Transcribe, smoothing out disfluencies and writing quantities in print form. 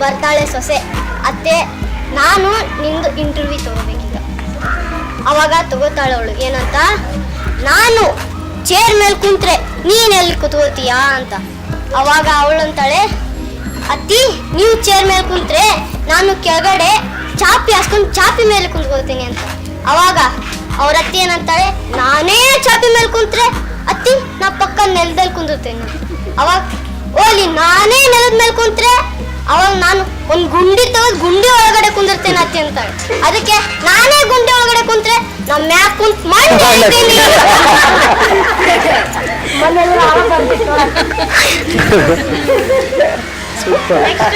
ಬರ್ತಾಳೆ ಸೊಸೆ, ಅತ್ತೆ ನಾನು ನಿಂದು ಇಂಟರ್ವ್ಯೂ ತಗೋಬೇಕೀಗ. ಅವಾಗ ತಗೋತಾಳೆ ಅವಳು ಏನಂತ, ನಾನು ಚೇರ್ ಮೇಲೆ ಕುಂತ್ರೆ ನೀನ್ ಎಲ್ಲಿ ಕುತ್ಕೋತೀಯಾ ಅಂತ. ಅವಾಗ ಅವಳಂತಾಳೆ, ಅತ್ತಿ ನೀವು ಚೇರ್ ಮೇಲೆ ಕುಂತ್ರೆ ನಾನು ಕೆಳಗಡೆ ಚಾಪಿ ಹಾಸ್ಕೊಂಡು ಚಾಪಿ ಮೇಲೆ ಕುಂತ್ಕೋತೀನಿ ಅಂತ. ಅವಾಗ ಅವ್ರ ಅತ್ತಿ ಏನಂತಾಳೆ, ನಾನೇ ಚಾಪಿ ಮೇಲೆ ಕುಂತ್ರೆ ಅತ್ತಿ ನಾ ಪಕ್ಕ ನೆಲದಲ್ಲಿ ಕುಂದಿರ್ತೇನೆ. ಅವಾಗ ಓಲಿ ನಾನೇ ನೆಲದ ಮೇಲೆ ಕುಂತ್ರೆ ಅವಾಗ ನಾನು ಒಂದು ಗುಂಡಿ ತೆಗೆದು ಗುಂಡಿ ಒಳಗಡೆ ಕುಂದಿರ್ತೇನೆ ಅತ್ತಿ ಅಂತಾಳೆ. ಅದಕ್ಕೆ ನಾನೇ ಗುಂಡಿ ಒಳಗಡೆ ಕುಂತ್ರೆ ನಮ್ಮ ಮ್ಯಾಕ್ ಕುಂತ್ ಮಾಡ್ತೀನಿ. ನೆಕ್ಸ್ಟ್